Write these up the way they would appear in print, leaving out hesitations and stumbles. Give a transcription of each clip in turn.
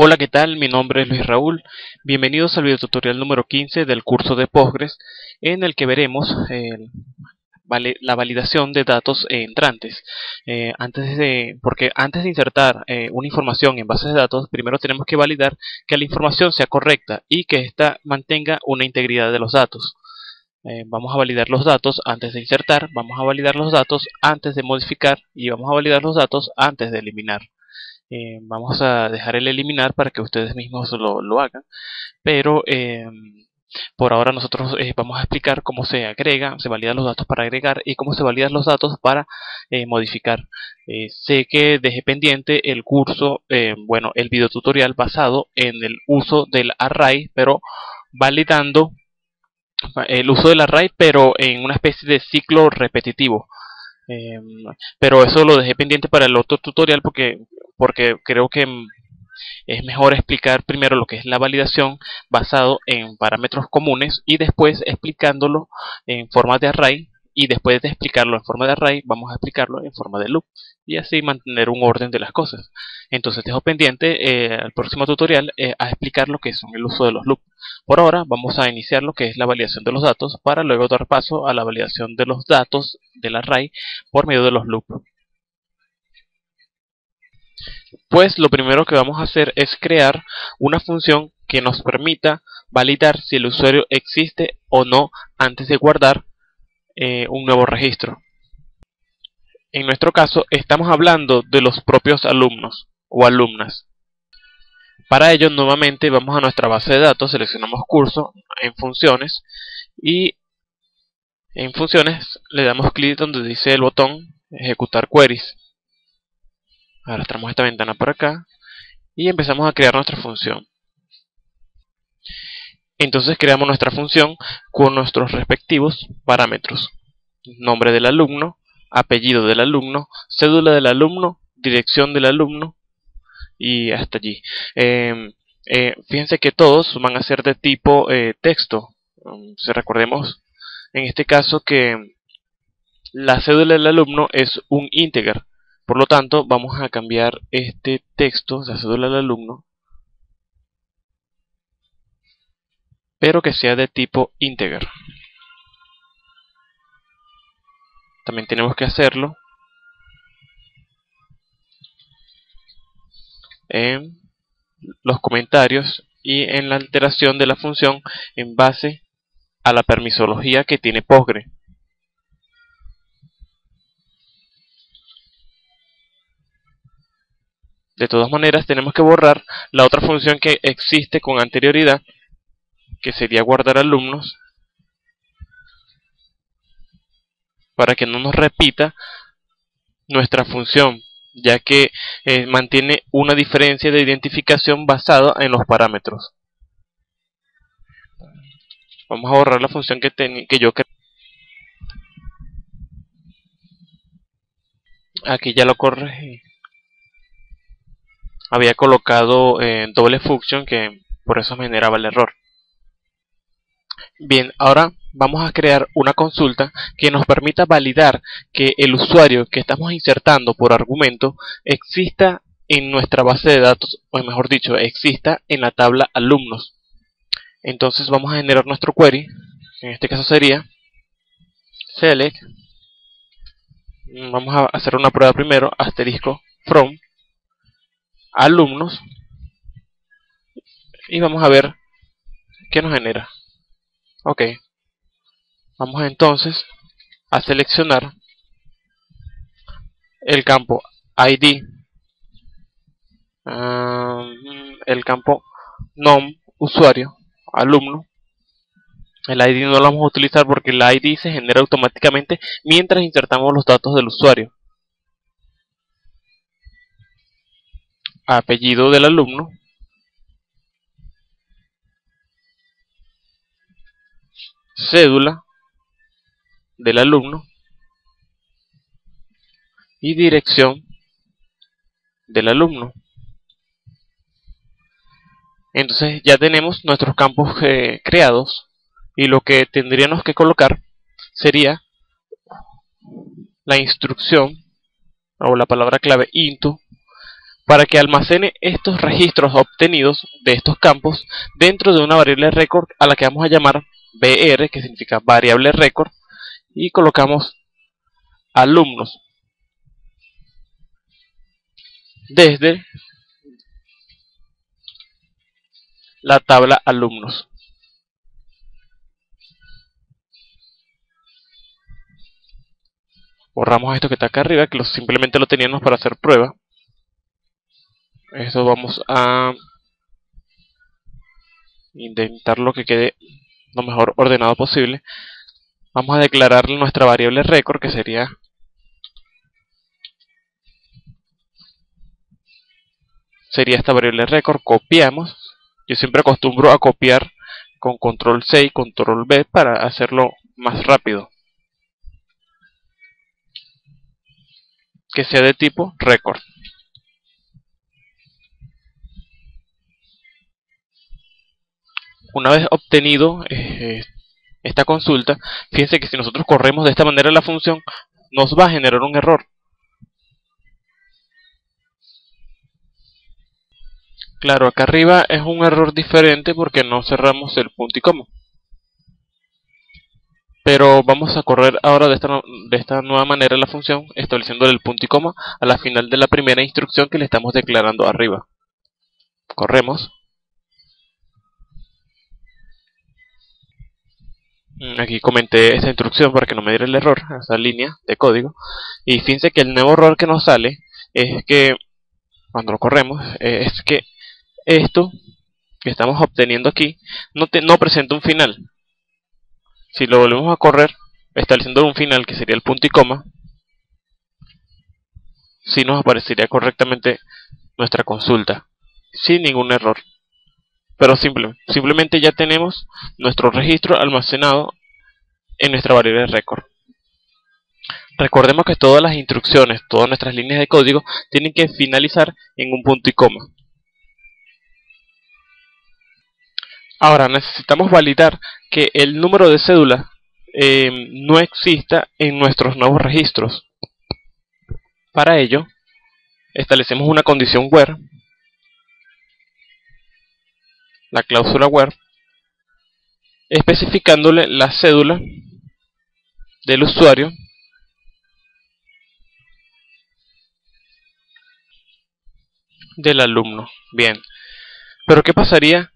Hola, ¿qué tal? Mi nombre es Luis Raúl. Bienvenidos al video tutorial número 15 del curso de Postgres, en el que veremos la validación de datos entrantes. Porque antes de insertar una información en bases de datos, primero tenemos que validar que la información sea correcta y que ésta mantenga una integridad de los datos. Vamos a validar los datos antes de insertar, vamos a validar los datos antes de modificar y vamos a validar los datos antes de eliminar. Vamos a dejar el eliminar para que ustedes mismos lo hagan, pero por ahora nosotros vamos a explicar cómo se agrega, se validan los datos para agregar y cómo se validan los datos para modificar. Sé que dejé pendiente el curso, el video tutorial basado en el uso del array, pero validando el uso del array, pero en una especie de ciclo repetitivo. Pero eso lo dejé pendiente para el otro tutorial porque creo que es mejor explicar primero lo que es la validación basado en parámetros comunes y después explicándolo en forma de array, y después de explicarlo en forma de array vamos a explicarlo en forma de loop y así mantener un orden de las cosas. Entonces dejo pendiente al próximo tutorial a explicar lo que es el uso de los loops. Por ahora vamos a iniciar lo que es la validación de los datos para luego dar paso a la validación de los datos del array por medio de los loops. Pues lo primero que vamos a hacer es crear una función que nos permita validar si el usuario existe o no antes de guardar un nuevo registro. En nuestro caso estamos hablando de los propios alumnos o alumnas. Para ello nuevamente vamos a nuestra base de datos, seleccionamos curso en funciones y en funciones le damos clic donde dice el botón ejecutar queries. Arrastramos esta ventana por acá y empezamos a crear nuestra función. Entonces creamos nuestra función con nuestros respectivos parámetros: nombre del alumno, apellido del alumno, cédula del alumno, dirección del alumno y hasta allí. Fíjense que todos van a ser de tipo texto. Si recordemos en este caso que la cédula del alumno es un integer. Por lo tanto, vamos a cambiar este texto, la cédula del alumno, pero que sea de tipo integer. También tenemos que hacerlo en los comentarios y en la alteración de la función en base a la permisología que tiene Postgres. De todas maneras, tenemos que borrar la otra función que existe con anterioridad, que sería guardar alumnos, para que no nos repita nuestra función, ya que mantiene una diferencia de identificación basada en los parámetros. Vamos a borrar la función que yo creé. Aquí ya lo corregí. Había colocado doble function, que por eso me generaba el error. Bien, ahora vamos a crear una consulta que nos permita validar que el usuario que estamos insertando por argumento exista en nuestra base de datos, o mejor dicho, exista en la tabla alumnos. Entonces vamos a generar nuestro query. En este caso sería select, vamos a hacer una prueba primero, asterisco from alumnos, y vamos a ver qué nos genera. Ok, vamos entonces a seleccionar el campo ID, el campo nom usuario alumno. El ID no lo vamos a utilizar porque el ID se genera automáticamente mientras insertamos los datos del usuario. Apellido del alumno, cédula del alumno y dirección del alumno. Entonces ya tenemos nuestros campos creados, y lo que tendríamos que colocar sería la instrucción o la palabra clave into para que almacene estos registros obtenidos de estos campos dentro de una variable record a la que vamos a llamar BR, que significa variable record, y colocamos alumnos desde la tabla alumnos. Borramos esto que está acá arriba, que simplemente lo teníamos para hacer prueba. Esto vamos a intentarlo que quede lo mejor ordenado posible. Vamos a declararle nuestra variable record, que sería esta variable record. Copiamos. Yo siempre acostumbro a copiar con control C y control V para hacerlo más rápido, que sea de tipo record. Una vez obtenido esta consulta, fíjense que si nosotros corremos de esta manera la función, nos va a generar un error. Claro, acá arriba es un error diferente porque no cerramos el punto y coma. Pero vamos a correr ahora de esta nueva manera la función, estableciéndole el punto y coma a la final de la primera instrucción que le estamos declarando arriba. Corremos. Aquí comenté esta instrucción para que no me diera el error, esa línea de código. Y fíjense que el nuevo error que nos sale es que, cuando lo corremos, es que esto que estamos obteniendo aquí no presenta un final. Si lo volvemos a correr, estableciendo un final que sería el punto y coma, sí nos aparecería correctamente nuestra consulta, sin ningún error. Pero simplemente ya tenemos nuestro registro almacenado en nuestra variable record. Recordemos que todas las instrucciones, todas nuestras líneas de código tienen que finalizar en un punto y coma. Ahora necesitamos validar que el número de cédula no exista en nuestros nuevos registros. Para ello, establecemos una condición where, la cláusula where, especificándole la cédula del usuario del alumno. Bien, pero ¿qué pasaría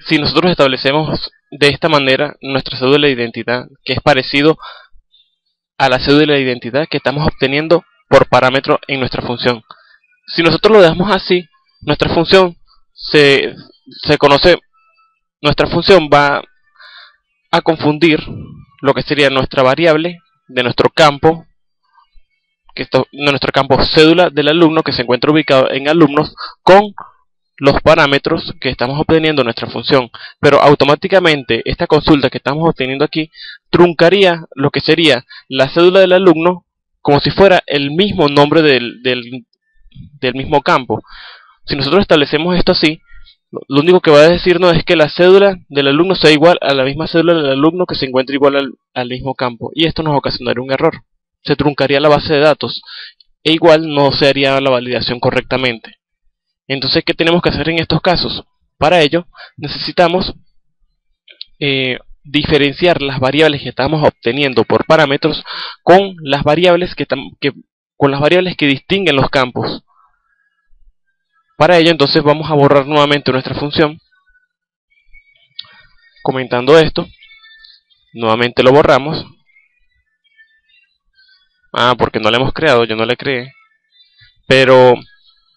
si nosotros establecemos de esta manera nuestra cédula de identidad, que es parecido a la cédula de identidad que estamos obteniendo por parámetro en nuestra función? Si nosotros lo dejamos así, nuestra función nuestra función va a confundir lo que sería nuestra variable de nuestro campo, de nuestro campo cédula del alumno, que se encuentra ubicado en alumnos, con los parámetros que estamos obteniendo en nuestra función. Pero automáticamente esta consulta que estamos obteniendo aquí truncaría lo que sería la cédula del alumno como si fuera el mismo nombre del mismo campo. Si nosotros establecemos esto así, lo único que va a decirnos es que la cédula del alumno sea igual a la misma cédula del alumno que se encuentra igual al mismo campo, y esto nos ocasionaría un error. Se truncaría la base de datos e igual no se haría la validación correctamente. Entonces, ¿qué tenemos que hacer en estos casos? Para ello necesitamos diferenciar las variables que estamos obteniendo por parámetros con las variables que distinguen los campos. Para ello, entonces, vamos a borrar nuevamente nuestra función. Comentando esto, nuevamente lo borramos. Porque no la hemos creado, yo no la creé. Pero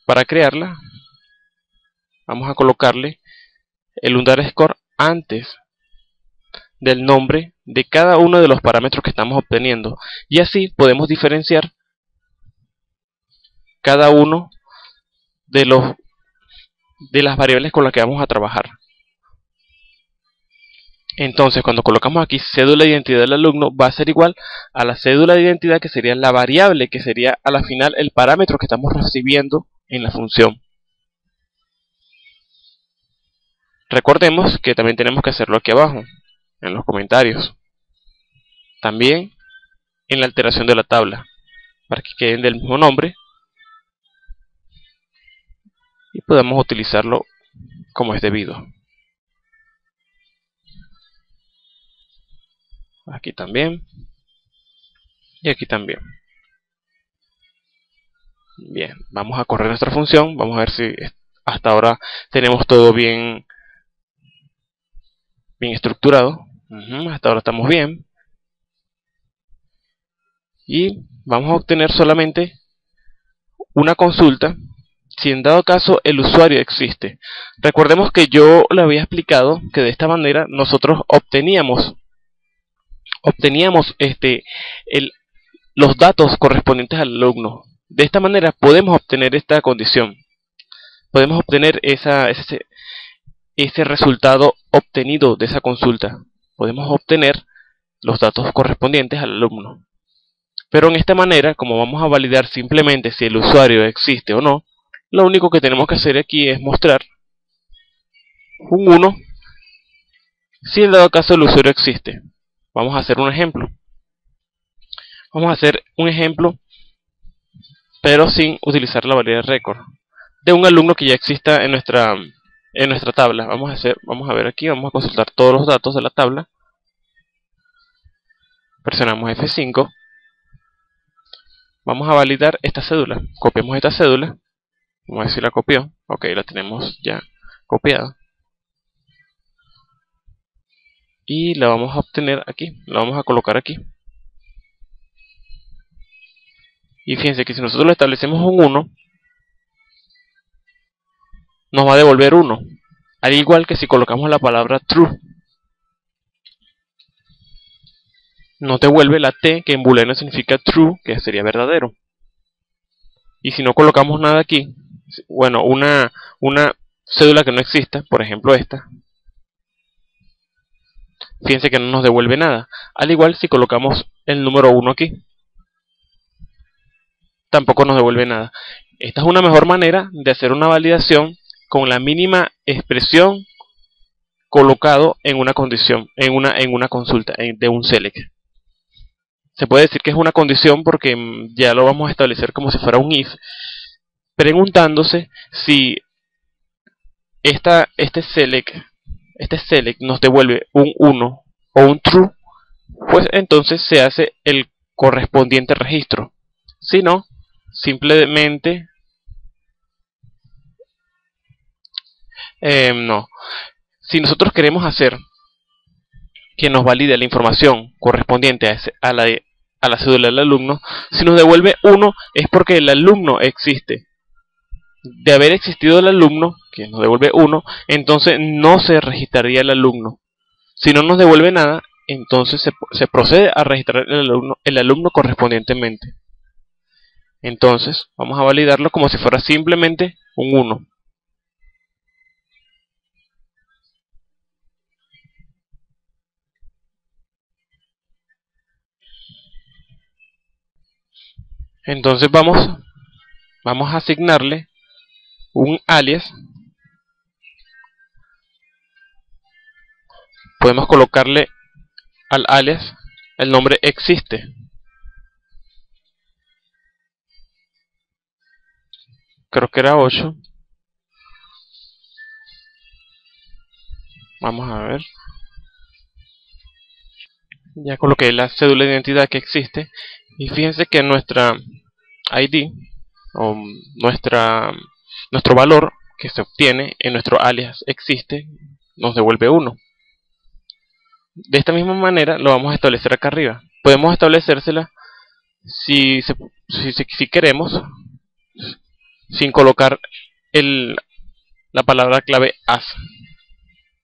para crearla, vamos a colocarle el underscore antes del nombre de cada uno de los parámetros que estamos obteniendo. Y así podemos diferenciar cada uno de las variables con las que vamos a trabajar. Entonces, cuando colocamos aquí cédula de identidad del alumno, va a ser igual a la cédula de identidad, que sería la variable, que sería a la final el parámetro que estamos recibiendo en la función. Recordemos que también tenemos que hacerlo aquí abajo, en los comentarios. También en la alteración de la tabla, para que queden del mismo nombre. y podamos utilizarlo como es debido. Aquí también y aquí también. Bien, vamos a correr nuestra función, vamos a ver si hasta ahora tenemos todo bien estructurado. Hasta ahora estamos bien. Y vamos a obtener solamente una consulta si en dado caso el usuario existe. Recordemos que yo le había explicado que de esta manera nosotros obteníamos los datos correspondientes al alumno. De esta manera podemos obtener esta condición. Podemos obtener ese resultado obtenido de esa consulta. Podemos obtener los datos correspondientes al alumno. Pero en esta manera, como vamos a validar simplemente si el usuario existe o no, lo único que tenemos que hacer aquí es mostrar un 1 si en dado caso el usuario existe. Vamos a hacer un ejemplo. Vamos a hacer un ejemplo, pero sin utilizar la variable record, de un alumno que ya exista en nuestra tabla. Vamos a ver aquí, vamos a consultar todos los datos de la tabla. Presionamos F5. Vamos a validar esta cédula. Copiamos esta cédula. Vamos a ver si la copió. Ok, la tenemos ya copiada. Y la vamos a obtener aquí. La vamos a colocar aquí. Y fíjense que si nosotros le establecemos un 1, nos va a devolver 1. Al igual que si colocamos la palabra true. Nos devuelve la T, que en booleano significa true, que sería verdadero. Y si no colocamos nada aquí, bueno, una cédula que no exista, por ejemplo esta, fíjense que no nos devuelve nada. Al igual si colocamos el número 1 aquí, tampoco nos devuelve nada. Esta es una mejor manera de hacer una validación con la mínima expresión colocado en una condición, en una consulta de un select. Se puede decir que es una condición porque ya lo vamos a establecer como si fuera un if, preguntándose si este select nos devuelve un 1 o un true, pues entonces se hace el correspondiente registro. Si no, simplemente no. Si nosotros queremos hacer que nos valide la información correspondiente a la cédula del alumno, si nos devuelve 1 es porque el alumno existe. De haber existido el alumno, que nos devuelve 1, entonces no se registraría el alumno. Si no nos devuelve nada, entonces se procede a registrar el alumno correspondientemente. Entonces vamos a validarlo como si fuera simplemente un 1. Entonces vamos a asignarle un alias. Podemos colocarle al alias el nombre existe. Creo que era 8. Vamos a ver. Ya coloqué la cédula de identidad que existe. Y fíjense que nuestra ID o nuestro valor que se obtiene en nuestro alias existe nos devuelve 1. De esta misma manera lo vamos a establecer acá arriba. Podemos establecérsela si queremos, sin colocar la palabra clave as,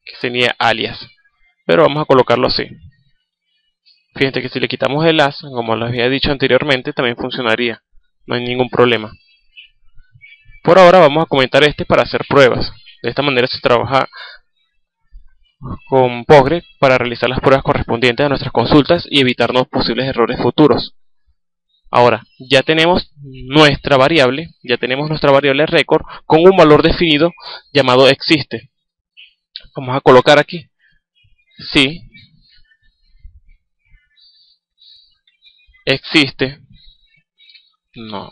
que sería alias, pero vamos a colocarlo así. Fíjense que si le quitamos el as, como les había dicho anteriormente, también funcionaría, no hay ningún problema. Por ahora vamos a comentar para hacer pruebas. De esta manera se trabaja con Postgres para realizar las pruebas correspondientes a nuestras consultas y evitarnos posibles errores futuros. Ahora, ya tenemos nuestra variable record con un valor definido llamado existe. Vamos a colocar aquí si existe, no,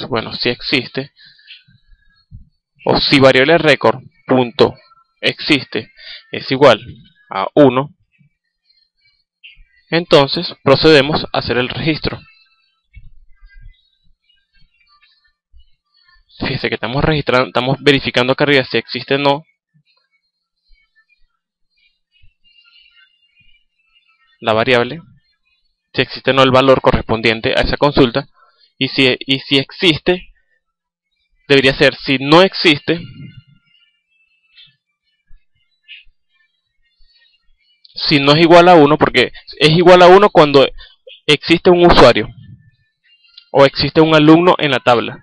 bueno, si existe, o si variable record punto existe es igual a 1, entonces procedemos a hacer el registro. Fíjense que estamos registrando, estamos verificando acá arriba si existe o no la variable, si existe o no el valor correspondiente a esa consulta, y si existe, debería ser, si no existe, si no es igual a 1, porque es igual a 1 cuando existe un usuario o existe un alumno en la tabla.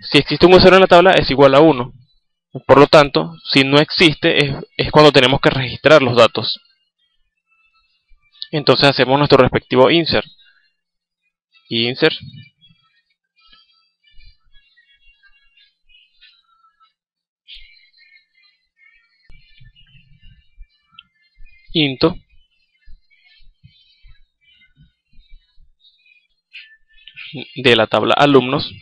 Si existe un usuario en la tabla es igual a 1. Por lo tanto, si no existe es cuando tenemos que registrar los datos. Entonces hacemos nuestro respectivo insert. Insert into de la tabla alumnos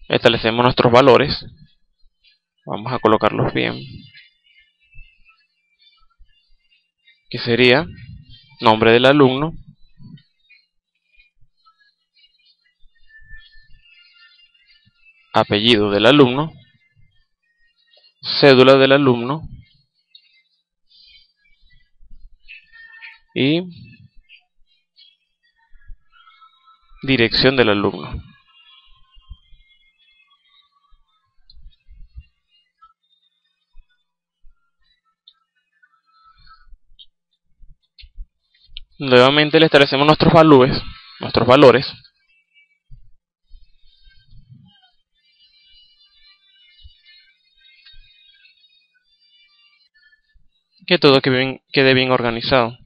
establecemos nuestros valores. Vamos a colocarlos bien, que sería nombre del alumno, apellido del alumno, cédula del alumno y dirección del alumno. Nuevamente le establecemos nuestros valores, que todo quede bien organizado.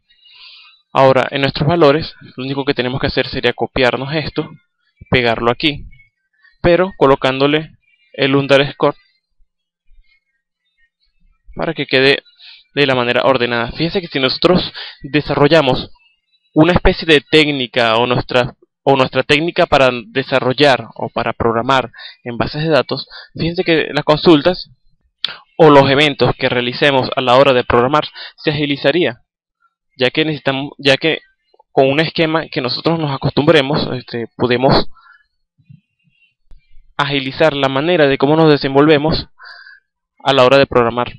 Ahora, en nuestros valores, lo único que tenemos que hacer sería copiarnos esto, pegarlo aquí, pero colocándole el underscore para que quede de la manera ordenada. Fíjense que si nosotros desarrollamos una especie de técnica o nuestra técnica para desarrollar o para programar en bases de datos, fíjense que las consultas o los eventos que realicemos a la hora de programar se agilizaría, ya que con un esquema que nosotros nos acostumbremos, podemos agilizar la manera de cómo nos desenvolvemos a la hora de programar.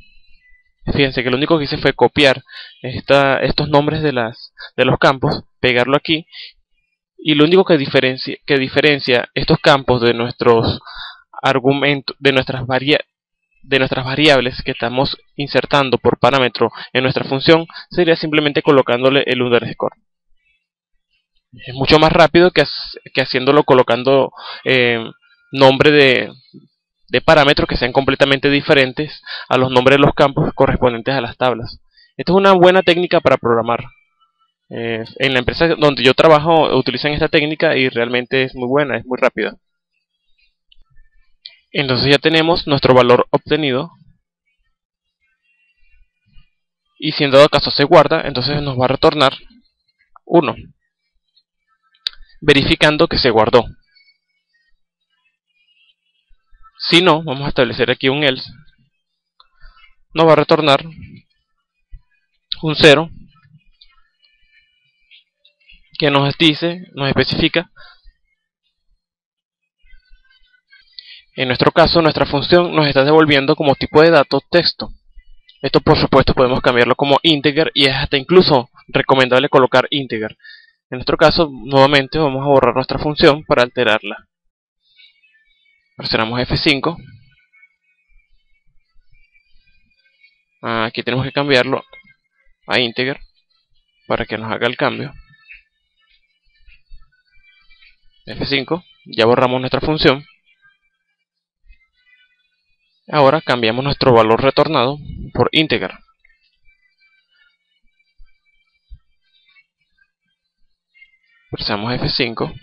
Fíjense que lo único que hice fue copiar estos nombres de los campos, pegarlo aquí, y lo único que diferencia estos campos de nuestros argumentos, de nuestras variables que estamos insertando por parámetro en nuestra función, sería simplemente colocándole el underscore. Es mucho más rápido que haciéndolo colocando nombre de parámetros que sean completamente diferentes a los nombres de los campos correspondientes a las tablas. Esta es una buena técnica para programar. En la empresa donde yo trabajo utilizan esta técnica y realmente es muy buena, es muy rápida. Entonces ya tenemos nuestro valor obtenido. Y si en dado caso se guarda, entonces nos va a retornar 1, verificando que se guardó. Si no, vamos a establecer aquí un else, nos va a retornar un 0, que nos especifica, en nuestro caso, nuestra función nos está devolviendo como tipo de dato texto. Esto por supuesto podemos cambiarlo como integer y es hasta incluso recomendable colocar integer. En nuestro caso, nuevamente vamos a borrar nuestra función para alterarla. Presionamos F5. Aquí tenemos que cambiarlo a integer para que nos haga el cambio. F5, ya borramos nuestra función. Ahora cambiamos nuestro valor retornado por integer. Presionamos F5.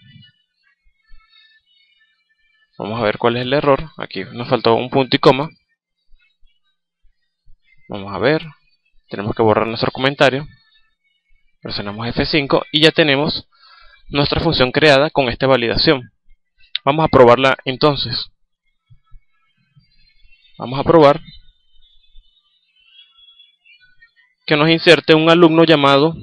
Vamos a ver cuál es el error. Aquí nos faltó un punto y coma. Vamos a ver. Tenemos que borrar nuestro comentario. Presionamos F5 y ya tenemos nuestra función creada con esta validación. Vamos a probarla entonces. Vamos a probar que nos inserte un alumno llamado,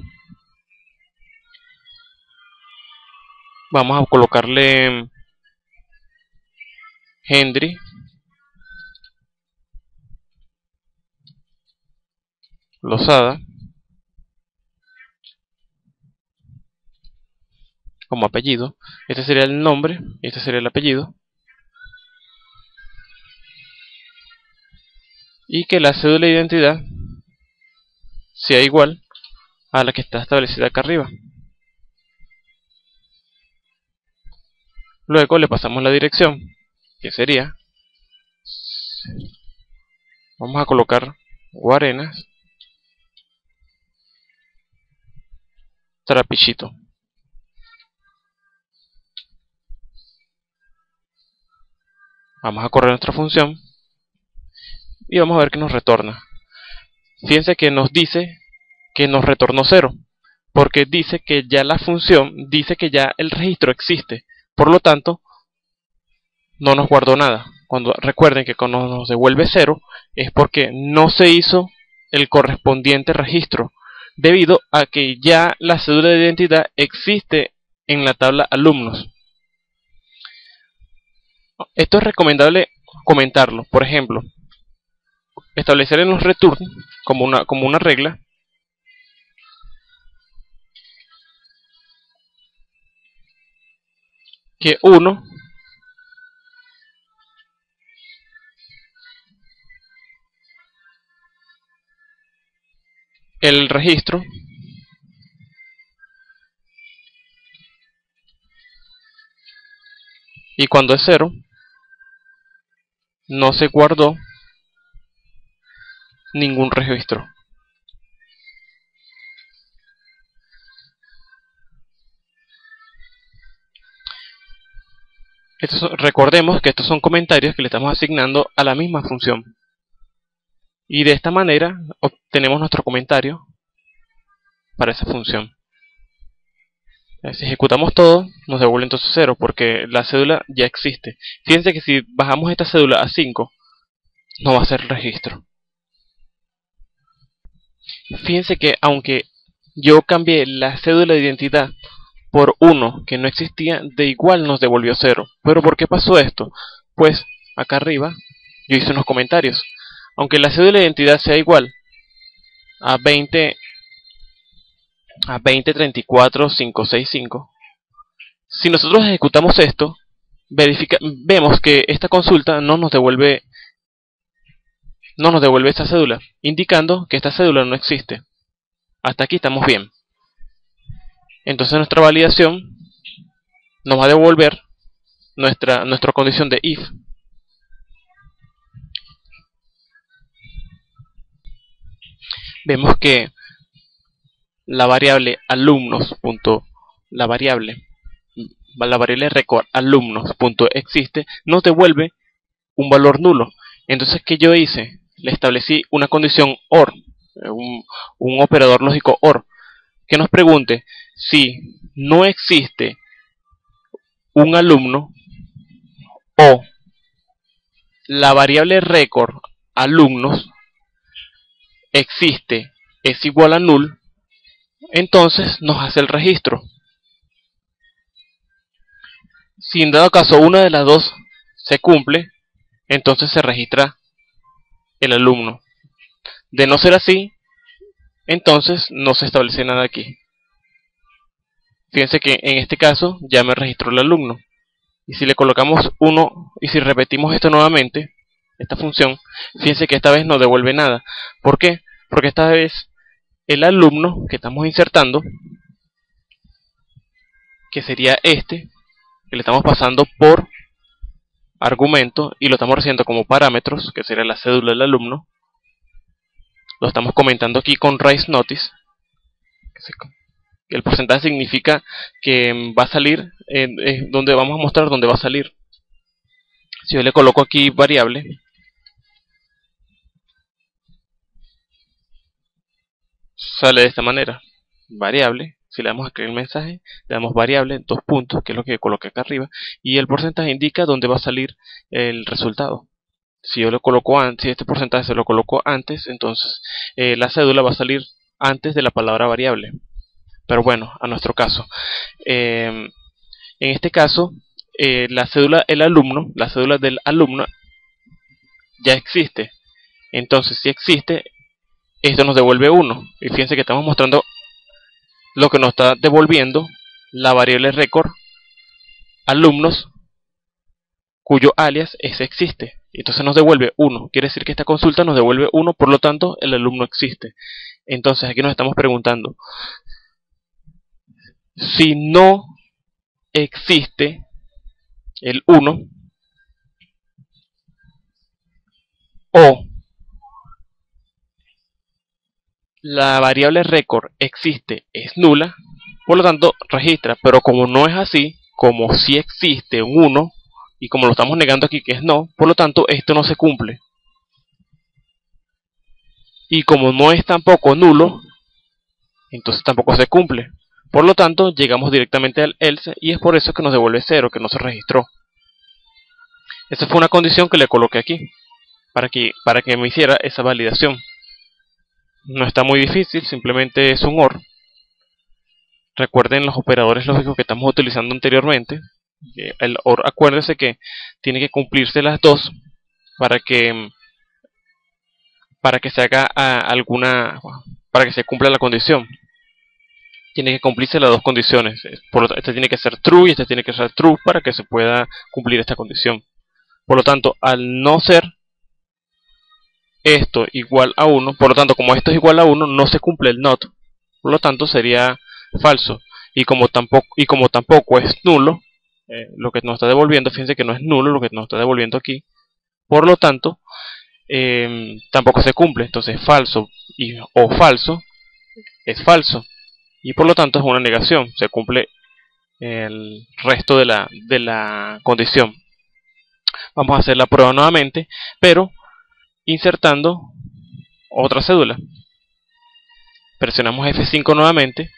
vamos a colocarle Henry Lozada como apellido. Este sería el nombre y este sería el apellido. Y que la cédula de identidad sea igual a la que está establecida acá arriba. Luego le pasamos la dirección, que sería, vamos a colocar Guarenas, Trapichito. Vamos a correr nuestra función y vamos a ver que nos retorna. Fíjense que nos dice que nos retornó 0, porque dice que ya la función dice que ya el registro existe. Por lo tanto, no nos guardó nada. Recuerden que cuando nos devuelve 0 es porque no se hizo el correspondiente registro, debido a que ya la cédula de identidad existe en la tabla alumnos. Esto es recomendable comentarlo. Por ejemplo, establecer en los return como una regla que 1 el registro y cuando es 0 no se guardó ningún registro. Recordemos que estos son comentarios que le estamos asignando a la misma función. Y de esta manera obtenemos nuestro comentario para esa función. Si ejecutamos todo, nos devuelve entonces 0, porque la cédula ya existe. Fíjense que si bajamos esta cédula a 5, no va a ser registro. Fíjense que aunque yo cambié la cédula de identidad por 1 que no existía, de igual nos devolvió 0. ¿Pero por qué pasó esto? Pues acá arriba yo hice unos comentarios. Aunque la cédula de identidad sea igual a 2034565, si nosotros ejecutamos esto, vemos que esta consulta no nos devuelve esta cédula, indicando que esta cédula no existe. Hasta aquí estamos bien. Entonces nuestra validación nos va a devolver nuestra condición de if. Vemos que la variable la variable record alumnos.existe nos devuelve un valor nulo. Entonces, ¿qué yo hice? Le establecí una condición OR, un operador lógico OR, que nos pregunte si no existe un alumno o la variable record alumnos existe es igual a null, entonces nos hace el registro. Si en dado caso una de las dos se cumple, entonces se registra el alumno. De no ser así, entonces no se establece nada aquí. Fíjense que en este caso ya me registró el alumno. Y si le colocamos 1 y si repetimos esto nuevamente, esta función, fíjense que esta vez no devuelve nada. ¿Por qué? Porque esta vez el alumno que estamos insertando, que sería este, que le estamos pasando por argumento y lo estamos recibiendo como parámetros, que sería la cédula del alumno, lo estamos comentando aquí con raise notice. El porcentaje significa que va a salir, donde vamos a mostrar dónde va a salir. Si yo le coloco aquí variable, sale de esta manera. Variable, Si le damos a escribir el mensaje, le damos variable, 2 puntos, que es lo que coloqué acá arriba, y el porcentaje indica dónde va a salir el resultado. Si yo lo coloco antes, si este porcentaje se lo coloco antes, entonces la cédula va a salir antes de la palabra variable. Pero bueno, a nuestro caso. En este caso, la cédula del alumno ya existe. Entonces, si existe, esto nos devuelve 1. Y fíjense que estamos mostrando lo que nos está devolviendo la variable record alumnos cuyo alias es existe. Entonces nos devuelve 1. Quiere decir que esta consulta nos devuelve 1, por lo tanto el alumno existe. Entonces aquí nos estamos preguntando, si no existe el 1 o la variable record existe es nula, por lo tanto registra. Pero como no es así, como si existe un 1 y como lo estamos negando aquí que es no, por lo tanto esto no se cumple. Y como no es tampoco nulo, entonces tampoco se cumple. Por lo tanto llegamos directamente al else y es por eso que nos devuelve 0, que no se registró. Esa fue una condición que le coloqué aquí para que me hiciera esa validación. No está muy difícil, simplemente es un OR. Recuerden los operadores lógicos que estamos utilizando anteriormente. El OR, acuérdense que tiene que cumplirse las dos para que se haga para que se cumpla la condición. Tiene que cumplirse las dos condiciones. Por lo tanto, este tiene que ser true y este tiene que ser true para que se pueda cumplir esta condición. Por lo tanto, al no ser esto igual a 1, por lo tanto, como esto es igual a 1, no se cumple el not. Por lo tanto, sería falso. Y como tampoco es nulo, lo que nos está devolviendo, fíjense que no es nulo lo que nos está devolviendo aquí. Por lo tanto, tampoco se cumple. Entonces, falso o falso es falso. Y por lo tanto es una negación. Se cumple el resto de la condición. Vamos a hacer la prueba nuevamente, pero insertando otra cédula. Presionamos F5 nuevamente.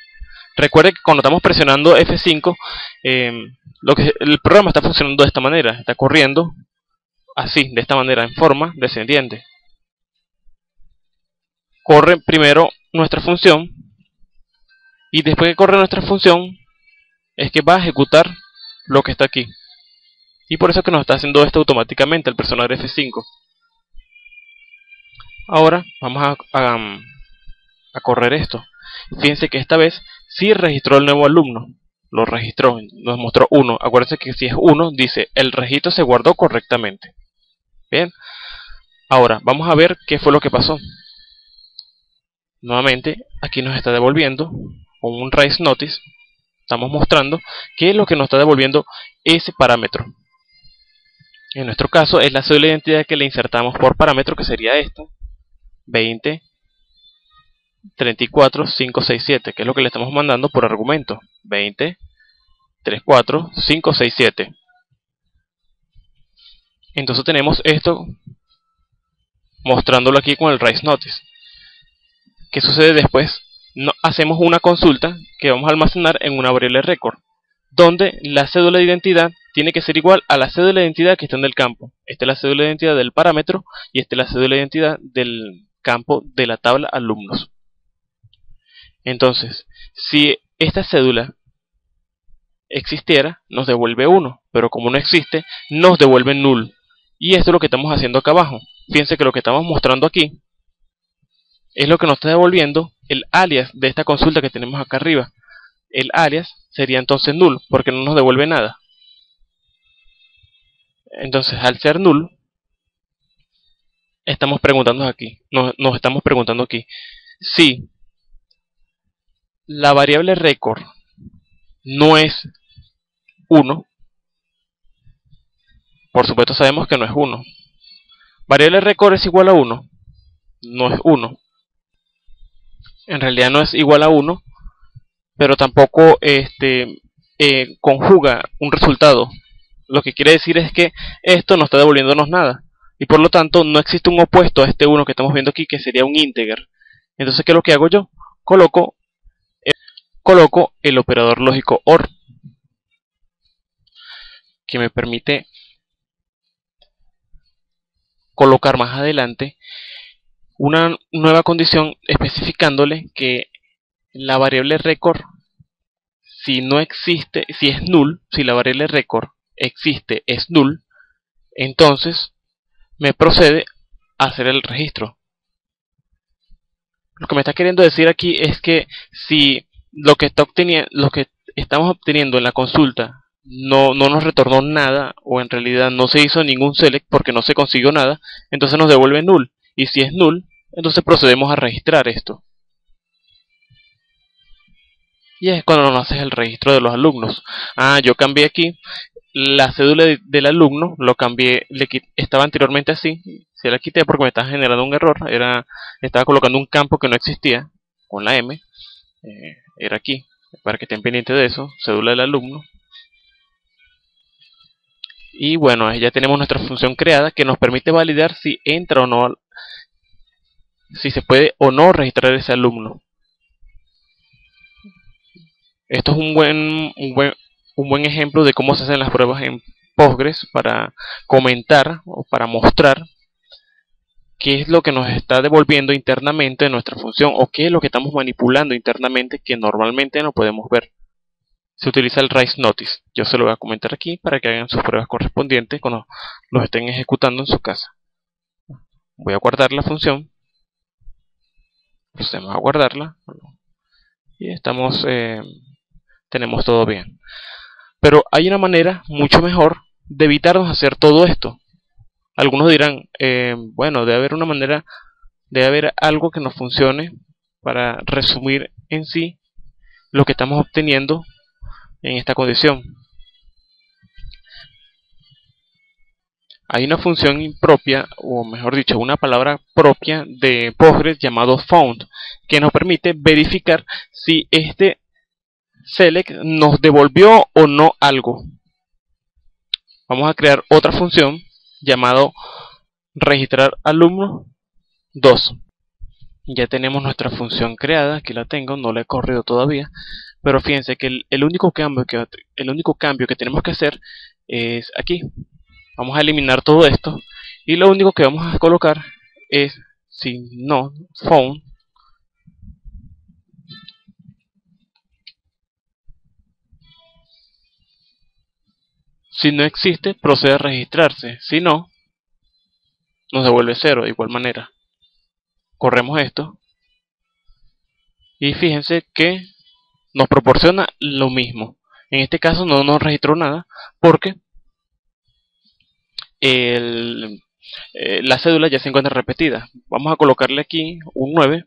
Recuerde que cuando estamos presionando F5, el programa está funcionando de esta manera. Está corriendo así, de esta manera, en forma descendiente. Corre primero nuestra función y después que corre nuestra función es que va a ejecutar lo que está aquí. Y por eso es que nos está haciendo esto automáticamente al presionar F5. Ahora vamos a correr esto. Fíjense que esta vez sí registró el nuevo alumno. Lo registró, nos mostró 1. Acuérdense que si es 1, dice el registro se guardó correctamente. Bien. Ahora vamos a ver qué fue lo que pasó. Nuevamente aquí nos está devolviendo con un raise notice. Estamos mostrando qué es lo que nos está devolviendo ese parámetro. En nuestro caso es la cédula de identidad que le insertamos por parámetro, que sería esta, 20 34 567, que es lo que le estamos mandando por argumento, 20 34 567. Entonces tenemos esto mostrándolo aquí con el raise notice. ¿Qué sucede después? Hacemos una consulta que vamos a almacenar en una variable record, donde la cédula de identidad tiene que ser igual a la cédula de identidad que está en el campo. Esta es la cédula de identidad del parámetro y esta es la cédula de identidad del campo de la tabla alumnos. Entonces, si esta cédula existiera, nos devuelve 1, pero como no existe, nos devuelve null. Y esto es lo que estamos haciendo acá abajo. Fíjense que lo que estamos mostrando aquí es lo que nos está devolviendo el alias de esta consulta que tenemos acá arriba. El alias sería entonces null, porque no nos devuelve nada. Entonces, al ser null, estamos preguntando aquí, nos estamos preguntando aquí si la variable record no es 1. Por supuesto sabemos que no es 1. Variable record es igual a 1. No es 1. En realidad no es igual a 1, pero tampoco conjuga un resultado. Lo que quiere decir es que esto no está devolviéndonos nada. Y por lo tanto no existe un opuesto a este 1 que estamos viendo aquí, que sería un integer. Entonces, ¿qué es lo que hago yo? Coloco coloco el operador lógico OR, que me permite colocar más adelante una nueva condición especificándole que la variable record, si no existe, si es null, si la variable record existe, es null, entonces me procede a hacer el registro. Lo que me está queriendo decir aquí es que si lo que estamos obteniendo en la consulta no nos retornó nada, o en realidad no se hizo ningún select porque no se consiguió nada, entonces nos devuelve null. Y si es null, entonces procedemos a registrar esto. Y es cuando nos haces el registro de los alumnos. Yo cambié aquí la cédula del alumno, lo cambié, estaba anteriormente así, se la quité porque me estaba generando un error, estaba colocando un campo que no existía, con la M, era aquí, para que estén pendientes de eso, cédula del alumno. Y bueno, ya tenemos nuestra función creada que nos permite validar si entra o no, si se puede o no registrar ese alumno. Esto es un buen ejemplo de cómo se hacen las pruebas en Postgres para comentar o para mostrar qué es lo que nos está devolviendo internamente de nuestra función o qué es lo que estamos manipulando internamente que normalmente no podemos ver. Se utiliza el Raise Notice. Yo se lo voy a comentar aquí para que hagan sus pruebas correspondientes cuando los estén ejecutando en su casa. Voy a guardar la función. Procedemos a guardarla. Y tenemos todo bien. Pero hay una manera mucho mejor de evitarnos hacer todo esto. Algunos dirán, bueno, debe haber algo que nos funcione para resumir en sí lo que estamos obteniendo en esta condición. Hay una función impropia, o mejor dicho, una palabra propia de Postgres llamado found, que nos permite verificar si este select nos devolvió o no algo. Vamos a crear otra función llamado registrar alumno 2. Ya tenemos nuestra función creada, aquí la tengo, no la he corrido todavía, pero fíjense que el único cambio que tenemos que hacer es aquí. Vamos a eliminar todo esto y lo único que vamos a colocar es si no found si no existe, procede a registrarse. Si no, nos devuelve 0 de igual manera. Corremos esto y fíjense que nos proporciona lo mismo. En este caso no nos registró nada porque la cédula ya se encuentra repetida. Vamos a colocarle aquí un 9.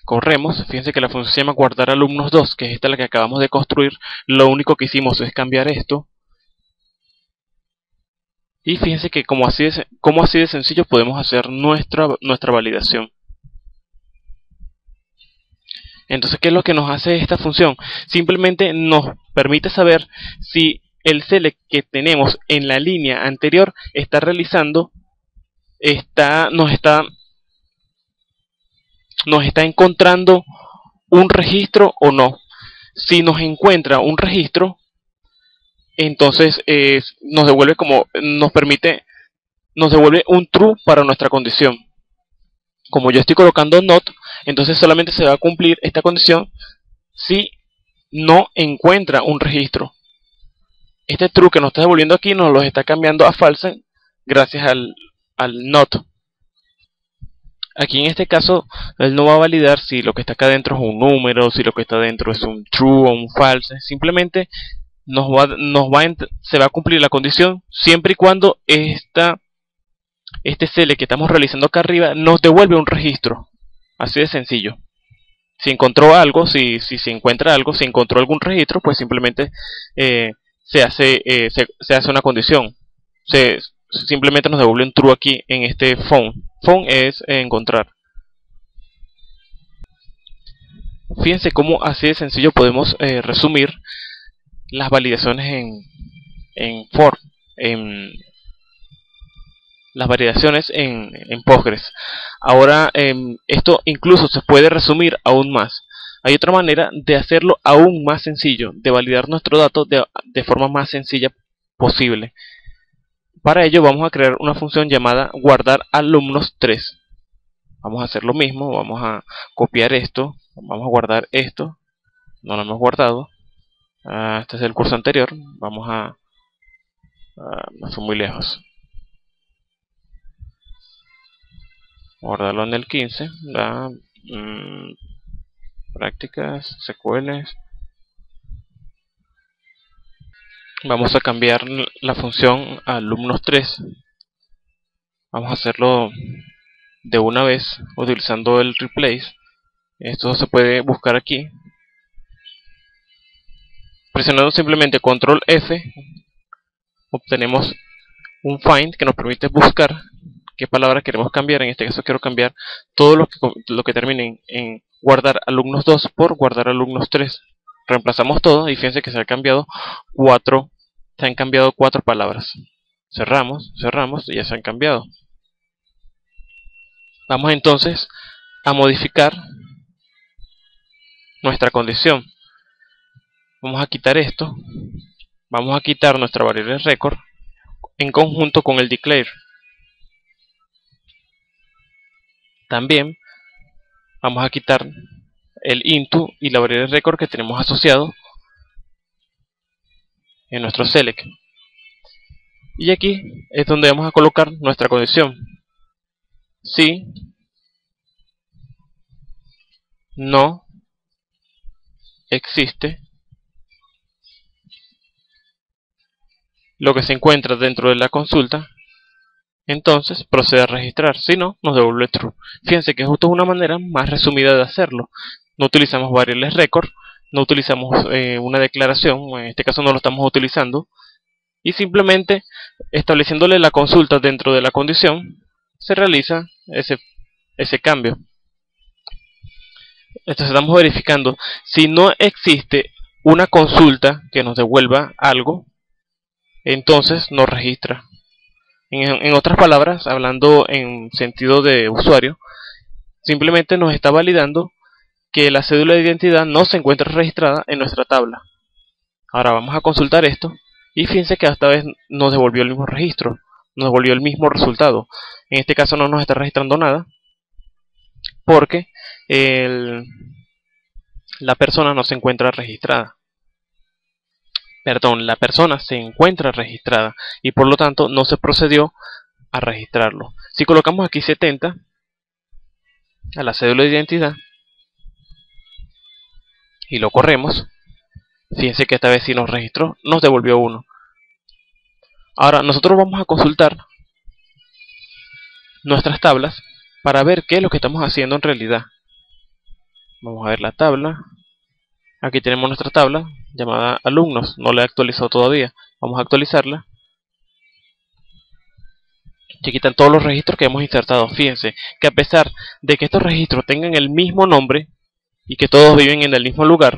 Corremos, fíjense que la función se llama guardar alumnos 2, que es esta la que acabamos de construir. Lo único que hicimos es cambiar esto. Y fíjense que como así de sencillo podemos hacer nuestra validación. Entonces, ¿qué es lo que nos hace esta función? Simplemente nos permite saber si el select que tenemos en la línea anterior está realizando, nos está encontrando un registro o no. Si nos encuentra un registro, entonces nos devuelve un true para nuestra condición. Como yo estoy colocando not, entonces solamente se va a cumplir esta condición si no encuentra un registro. Este true que nos está devolviendo aquí nos lo está cambiando a false gracias al not. Aquí en este caso él no va a validar si lo que está acá dentro es un número, si lo que está dentro es un true o un false. Simplemente se va a cumplir la condición siempre y cuando este select que estamos realizando acá arriba nos devuelve un registro. Así de sencillo. Si encontró algo, si se encuentra algo, si encontró algún registro, pues simplemente se hace una condición. Simplemente nos devuelve un true aquí en este found. Found es encontrar. Fíjense cómo así de sencillo podemos resumir las validaciones las variaciones en Postgres. Ahora esto incluso se puede resumir aún más. hay otra manera de hacerlo aún más sencillo, de validar nuestro dato de forma más sencilla posible. Para ello vamos a crear una función llamada guardar alumnos3. Vamos a hacer lo mismo, vamos a copiar esto, vamos a guardar esto, no lo hemos guardado. Este es el curso anterior, vamos no fue muy lejos. Guardarlo en el 15, prácticas, SQL. Vamos a cambiar la función a alumnos3. Vamos a hacerlo de una vez utilizando el replace. Esto se puede buscar aquí. Presionando simplemente control F, obtenemos un find que nos permite buscar qué palabra queremos cambiar. En este caso quiero cambiar todo lo que termine en guardar alumnos2 por guardar alumnos3. Reemplazamos todo y fíjense que se han cambiado cuatro palabras. Cerramos y ya se han cambiado. Vamos entonces a modificar nuestra condición. Vamos a quitar esto. Vamos a quitar nuestra variable record en conjunto con el declare. También vamos a quitar el into y la variable record que tenemos asociado en nuestro select. Y aquí es donde vamos a colocar nuestra condición. Si no existe lo que se encuentra dentro de la consulta, entonces procede a registrar. Si no, nos devuelve true. Fíjense que esto es una manera más resumida de hacerlo. No utilizamos variables record, no utilizamos una declaración, en este caso no lo estamos utilizando, y simplemente estableciéndole la consulta dentro de la condición se realiza ese cambio. Entonces estamos verificando si no existe una consulta que nos devuelva algo, entonces nos registra. En otras palabras, hablando en sentido de usuario, simplemente nos está validando que la cédula de identidad no se encuentra registrada en nuestra tabla. Ahora vamos a consultar esto y fíjense que esta vez nos devolvió el mismo registro, nos devolvió el mismo resultado. En este caso no nos está registrando nada porque la persona no se encuentra registrada. Perdón, la persona se encuentra registrada y por lo tanto no se procedió a registrarlo. Si colocamos aquí 70 a la cédula de identidad y lo corremos, fíjense que esta vez sí nos registró, nos devolvió 1. Ahora nosotros vamos a consultar nuestras tablas para ver qué es lo que estamos haciendo en realidad. Vamos a ver la tabla. Aquí tenemos nuestra tabla llamada alumnos, no la he actualizado todavía. Vamos a actualizarla. Y aquí están todos los registros que hemos insertado. Fíjense que a pesar de que estos registros tengan el mismo nombre y que todos viven en el mismo lugar,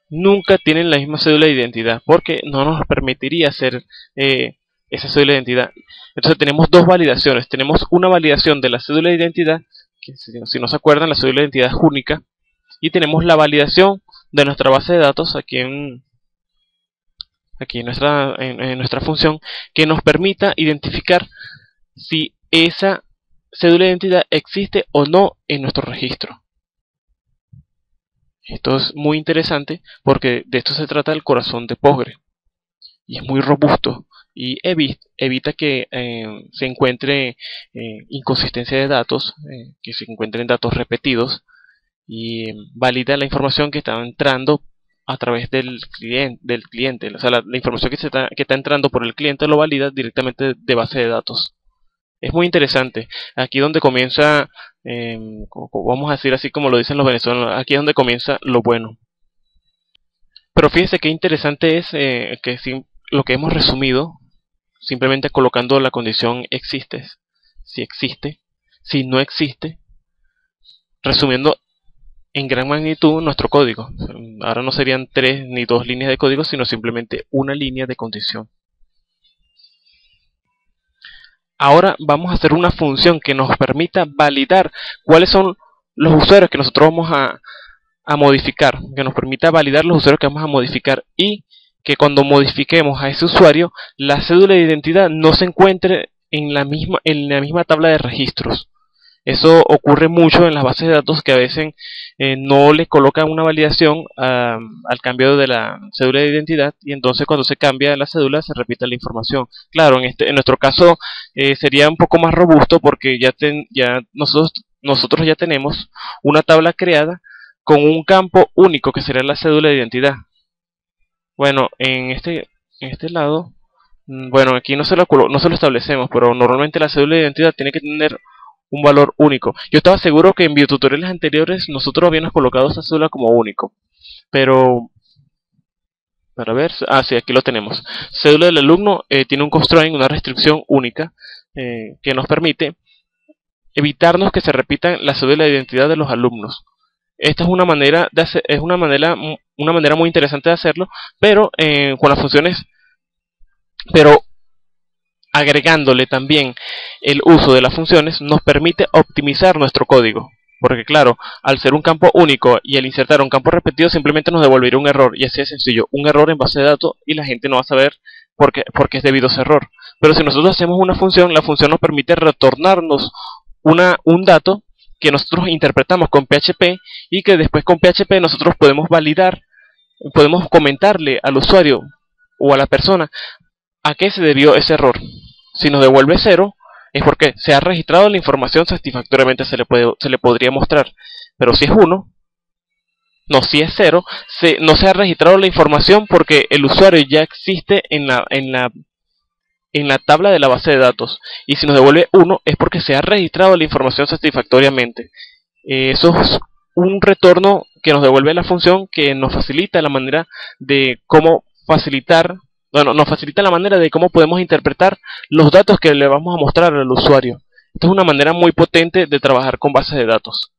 nunca tienen la misma cédula de identidad porque no nos permitiría hacer esa cédula de identidad. Entonces tenemos dos validaciones. Tenemos una validación de la cédula de identidad, que si no se acuerdan, la cédula de identidad es única, y tenemos la validación de nuestra base de datos aquí en nuestra función, que nos permita identificar si esa cédula de identidad existe o no en nuestro registro. Esto es muy interesante porque de esto se trata el corazón de Postgre y es muy robusto y evita que se encuentre inconsistencia de datos, que se encuentren datos repetidos, y valida la información que está entrando a través del cliente. O sea, la información que está entrando por el cliente lo valida directamente de base de datos. Es muy interesante. Aquí donde comienza, vamos a decir así como lo dicen los venezolanos, aquí es donde comienza lo bueno. Pero fíjense qué interesante es que lo que hemos resumido, simplemente colocando la condición existe, si no existe, resumiendo en gran magnitud nuestro código. Ahora no serían 3 ni 2 líneas de código, sino simplemente una línea de condición. Ahora vamos a hacer una función que nos permita validar cuáles son los usuarios que nosotros vamos a modificar, que nos permita validar los usuarios que vamos a modificar y que cuando modifiquemos a ese usuario, la cédula de identidad no se encuentre en la misma tabla de registros. Eso ocurre mucho en las bases de datos que a veces no le colocan una validación al cambio de la cédula de identidad y entonces cuando se cambia la cédula se repite la información. Claro, en nuestro caso sería un poco más robusto porque ya nosotros ya tenemos una tabla creada con un campo único que sería la cédula de identidad. Bueno, en este lado, bueno, aquí no se lo establecemos, pero normalmente la cédula de identidad tiene que tener un valor único. Yo estaba seguro que en videotutoriales anteriores nosotros habíamos colocado esa cédula como único, pero para ver, sí, aquí lo tenemos. Cédula del alumno tiene un constraint, una restricción única que nos permite evitarnos que se repitan la cédula de identidad de los alumnos. Esta es una manera de hacer, es una manera muy interesante de hacerlo, pero con las funciones, pero agregándole también el uso de las funciones nos permite optimizar nuestro código. Porque claro, al ser un campo único y al insertar un campo repetido simplemente nos devolvería un error. Y así de sencillo, un error en base de datos y la gente no va a saber por qué es debido a ese error. Pero si nosotros hacemos una función, la función nos permite retornarnos un dato que nosotros interpretamos con PHP y que después con PHP nosotros podemos validar, podemos comentarle al usuario o a la persona a qué se debió ese error. Si nos devuelve 0 es porque se ha registrado la información satisfactoriamente, se le podría mostrar. Pero si es 1, no, si es 0, no se ha registrado la información porque el usuario ya existe en la tabla de la base de datos. Y si nos devuelve 1 es porque se ha registrado la información satisfactoriamente. Eso es un retorno que nos devuelve la función que nos facilita la manera de cómo facilitar, bueno, nos facilita la manera de cómo podemos interpretar los datos que le vamos a mostrar al usuario. Esta es una manera muy potente de trabajar con bases de datos.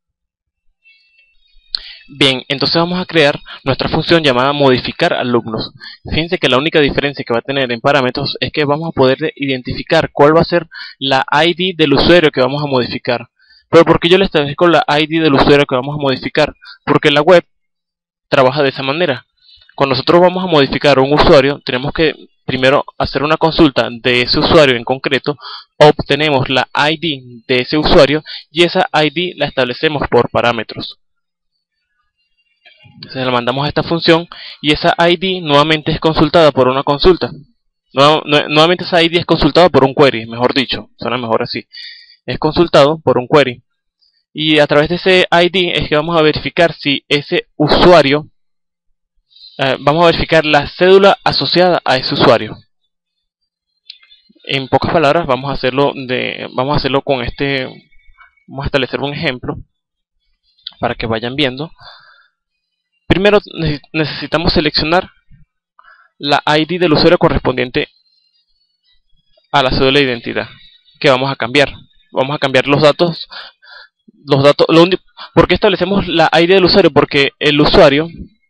Bien, entonces vamos a crear nuestra función llamada modificar alumnos. Fíjense que la única diferencia que va a tener en parámetros es que vamos a poder identificar cuál va a ser la ID del usuario que vamos a modificar. Pero ¿por qué yo le establezco la ID del usuario que vamos a modificar? Porque la web trabaja de esa manera. Cuando nosotros vamos a modificar un usuario, tenemos que primero hacer una consulta de ese usuario en concreto, obtenemos la ID de ese usuario y esa ID la establecemos por parámetros. Se la mandamos a esta función y esa ID nuevamente es consultada por una consulta. Nuevamente esa ID es consultada por un query, mejor dicho, suena mejor así. Es consultado por un query. Y a través de ese ID es que vamos a verificar si ese usuario, vamos a verificar la cédula asociada a ese usuario. En pocas palabras, vamos a hacerlo con vamos a establecer un ejemplo para que vayan viendo. Primero necesitamos seleccionar la ID del usuario correspondiente a la cédula de identidad que vamos a cambiar. Vamos a cambiar los datos. ¿Por qué establecemos la ID del usuario? Porque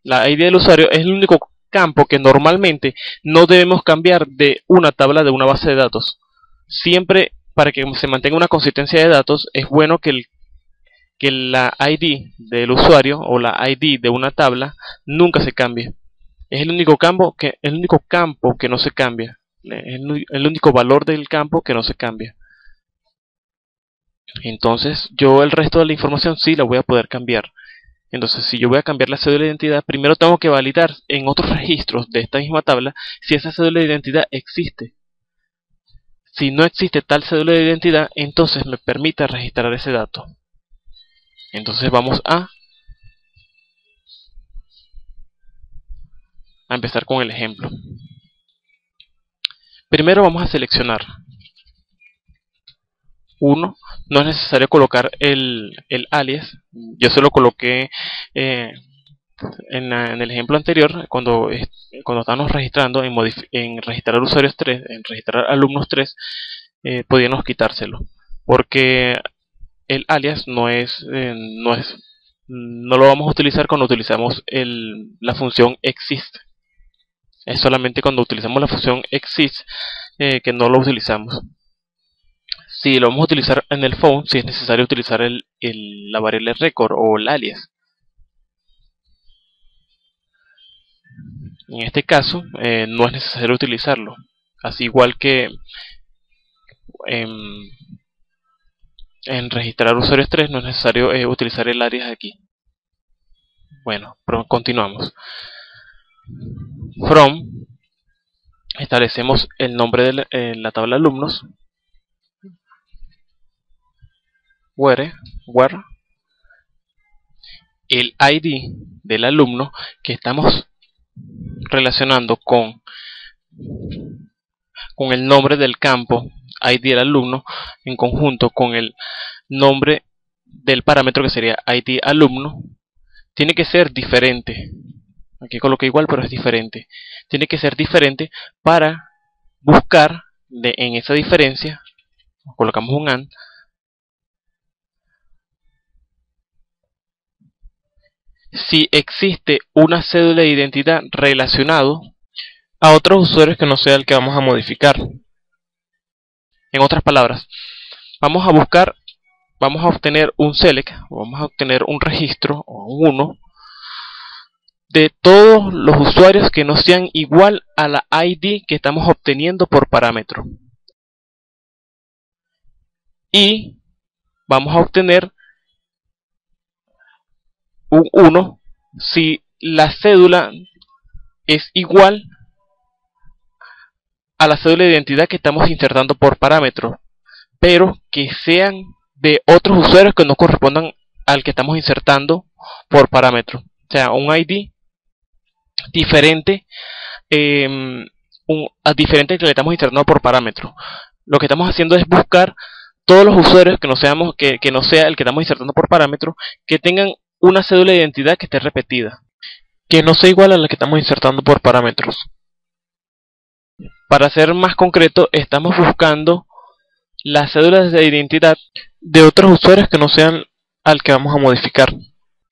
la ID del usuario es el único campo que normalmente no debemos cambiar de una tabla de una base de datos. Siempre, para que se mantenga una consistencia de datos, es bueno que la ID del usuario o la ID de una tabla nunca se cambie. Es el único campo que no se cambia. Es el único valor del campo que no se cambia. Entonces yo el resto de la información sí la voy a poder cambiar. Entonces si yo voy a cambiar la cédula de identidad, primero tengo que validar en otros registros de esta misma tabla si esa cédula de identidad existe. Si no existe tal cédula de identidad, entonces me permite registrar ese dato. Entonces vamos a empezar con el ejemplo. Primero vamos a seleccionar uno. No es necesario colocar el alias. Yo se lo coloqué en el ejemplo anterior cuando estábamos registrando en registrar usuarios 3, en registrar alumnos 3, podíamos quitárselo porque el alias no lo vamos a utilizar cuando utilizamos la función exist. Es solamente cuando utilizamos la función exist que no lo utilizamos. Si lo vamos a utilizar en el phone, si es necesario utilizar la variable record o el alias. En este caso no es necesario utilizarlo, así igual que en, en registrar usuarios 3 no es necesario utilizar el alias aquí. Bueno, pero continuamos. From, establecemos el nombre de la tabla de alumnos. Where el ID del alumno que estamos relacionando con el nombre del campo ID del alumno en conjunto con el nombre del parámetro que sería ID alumno, tiene que ser diferente. Aquí coloqué igual, pero es diferente. Tiene que ser diferente para buscar en esa diferencia. Colocamos un AND. Si existe una cédula de identidad relacionado a otros usuarios que no sea el que vamos a modificar. En otras palabras, vamos a obtener un select, vamos a obtener un registro o un 1 de todos los usuarios que no sean igual a la ID que estamos obteniendo por parámetro. Y vamos a obtener un 1 si la cédula es igual a la cédula de identidad que estamos insertando por parámetro, pero que sean de otros usuarios que no correspondan al que estamos insertando por parámetro. O sea, un ID diferente, diferente al que le estamos insertando por parámetro. Lo que estamos haciendo es buscar todos los usuarios que no sea el que estamos insertando por parámetro, que tengan una cédula de identidad que esté repetida, que no sea igual a la que estamos insertando por parámetros. Para ser más concreto, estamos buscando las cédulas de identidad de otros usuarios que no sean al que vamos a modificar.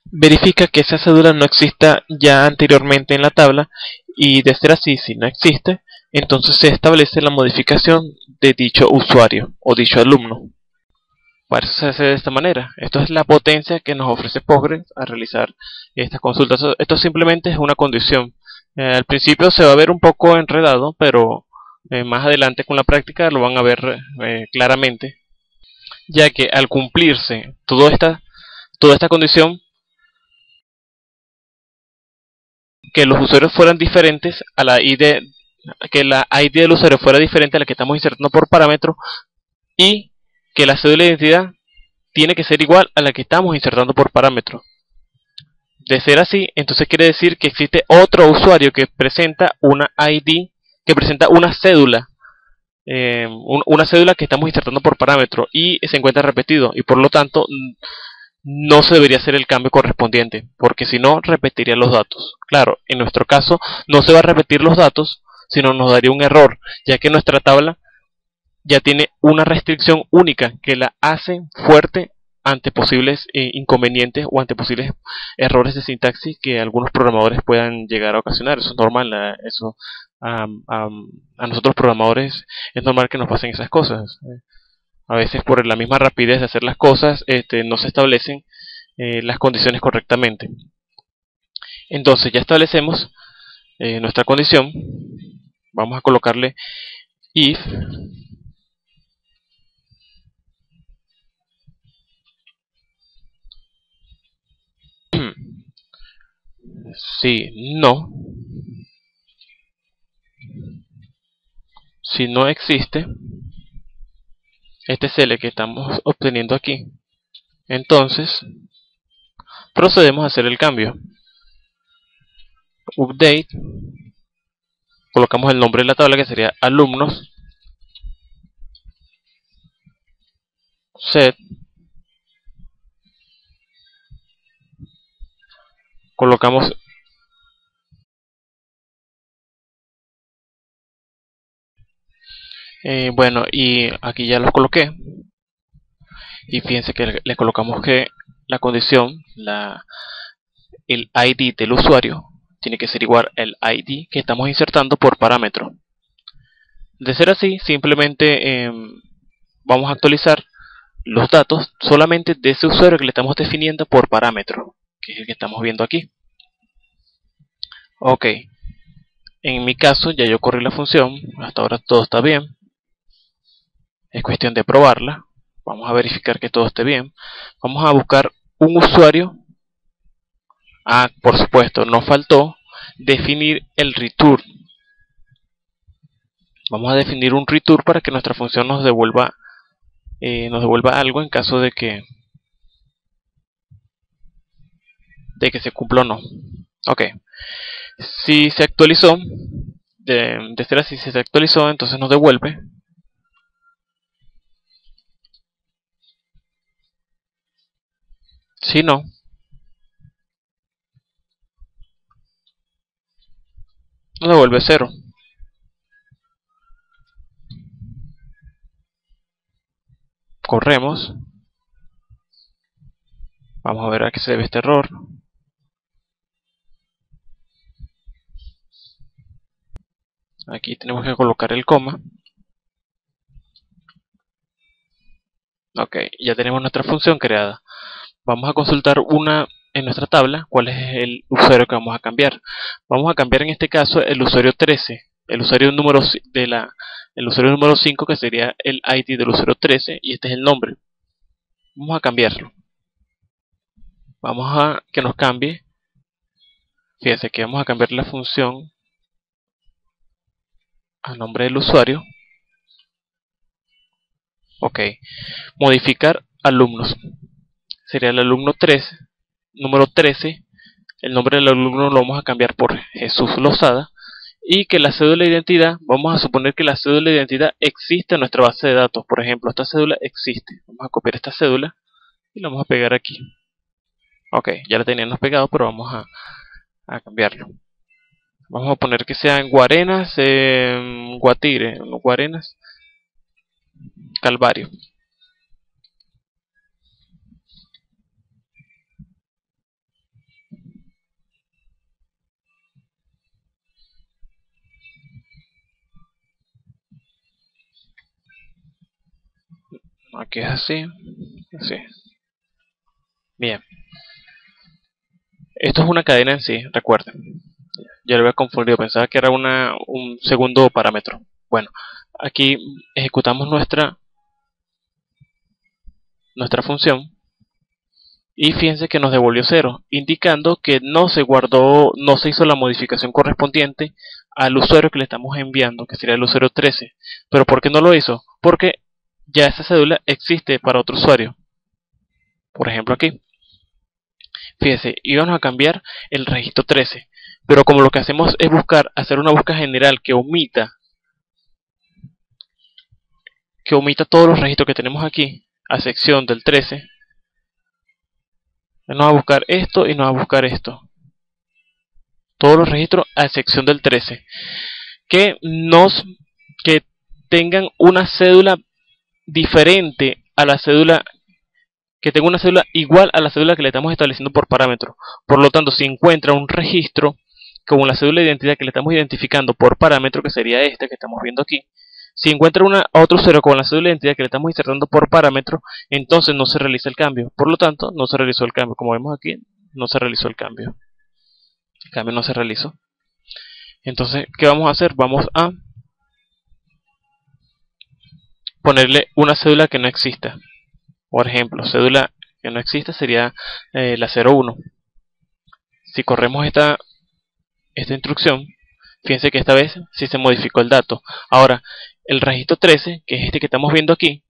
Verifica que esa cédula no exista ya anteriormente en la tabla, y de ser así, si no existe, entonces se establece la modificación de dicho usuario o dicho alumno. Para eso se hace de esta manera. Esto es la potencia que nos ofrece Postgres a realizar estas consultas. Esto simplemente es una condición. Al principio se va a ver un poco enredado, pero más adelante con la práctica lo van a ver claramente, ya que al cumplirse toda esta condición, que los usuarios fueran diferentes a la ID, que la ID del usuario fuera diferente a la que estamos insertando por parámetro, y que la cédula de identidad tiene que ser igual a la que estamos insertando por parámetro. De ser así, entonces quiere decir que existe otro usuario que presenta una ID, que presenta una cédula que estamos insertando por parámetro y se encuentra repetido, y por lo tanto no se debería hacer el cambio correspondiente, porque si no repetiría los datos. Claro, en nuestro caso no se va a repetir los datos, sino nos daría un error, ya que nuestra tabla ya tiene una restricción única que la hace fuerte ante posibles inconvenientes o ante posibles errores de sintaxis que algunos programadores puedan llegar a ocasionar. Eso es normal, a nosotros programadores es normal que nos pasen esas cosas. A veces por la misma rapidez de hacer las cosas no se establecen las condiciones correctamente. Entonces ya establecemos nuestra condición. Vamos a colocarle if si no existe este select que estamos obteniendo aquí, entonces procedemos a hacer el cambio. Update, colocamos el nombre de la tabla que sería alumnos, set, colocamos bueno, y aquí ya los coloqué, y fíjense que le colocamos que la condición, el ID del usuario tiene que ser igual al ID que estamos insertando por parámetro. De ser así, simplemente vamos a actualizar los datos solamente de ese usuario que le estamos definiendo por parámetro, que es el que estamos viendo aquí. Ok, En mi caso ya yo corrí la función, hasta ahora todo está bien. Es cuestión de probarla. Vamos a verificar que todo esté bien. Vamos a buscar un usuario. Por supuesto, nos faltó definir el return. Vamos a definir un return para que nuestra función nos devuelva algo en caso de que se cumpla o no. Ok, si se actualizó, de ser así, si se actualizó, entonces nos devuelve. Si no, nos devuelve 0. Corremos. Vamos a ver a qué se debe este error. Aquí tenemos que colocar el coma. Ok, ya tenemos nuestra función creada. Vamos a consultar en nuestra tabla cuál es el usuario que vamos a cambiar. Vamos a cambiar en este caso el usuario 13, el usuario número 5, que sería el ID del usuario 13, y este es el nombre. Vamos a cambiarlo. Vamos a que nos cambie. Fíjense que vamos a cambiar la función a nombre del usuario. Ok, modificar alumnos. Sería el alumno 13, número 13. El nombre del alumno lo vamos a cambiar por Jesús Lozada. Y que la cédula de identidad, vamos a suponer que la cédula de identidad existe en nuestra base de datos. Por ejemplo, esta cédula existe. Vamos a copiar esta cédula y la vamos a pegar aquí. Ok, ya la teníamos pegado, pero vamos a cambiarlo. Vamos a poner que sea en Guarenas, Guatire, Guarenas, Calvario. Aquí es así. Así. Bien. Esto es una cadena en sí, recuerden. Ya lo había confundido, pensaba que era un segundo parámetro. Bueno, aquí ejecutamos nuestra función. Y fíjense que nos devolvió 0, indicando que no se guardó, no se hizo la modificación correspondiente al usuario que le estamos enviando, que sería el usuario 13. ¿Pero por qué no lo hizo? Porque ya esa cédula existe para otro usuario. Por ejemplo aquí. Fíjense, íbamos a cambiar el registro 13. Pero como lo que hacemos es hacer una búsqueda general que omita todos los registros que tenemos aquí, a excepción del 13, nos va a buscar esto y nos va a buscar esto. Todos los registros a excepción del 13. Que tengan una cédula diferente a la cédula, que tenga una cédula igual a la cédula que le estamos estableciendo por parámetro. Por lo tanto, si encuentra un registro con la cédula de identidad que le estamos identificando por parámetro, que sería este que estamos viendo aquí, si encuentra otro cero con la cédula de identidad que le estamos insertando por parámetro, entonces no se realiza el cambio. Por lo tanto, no se realizó el cambio. Como vemos aquí, no se realizó el cambio. El cambio no se realizó. Entonces, ¿qué vamos a hacer? Vamos a ponerle una cédula que no exista. Por ejemplo, cédula que no exista sería la 01. Si corremos esta instrucción, fíjense que esta vez sí se modificó el dato. Ahora, el registro 13, que es este que estamos viendo aquí,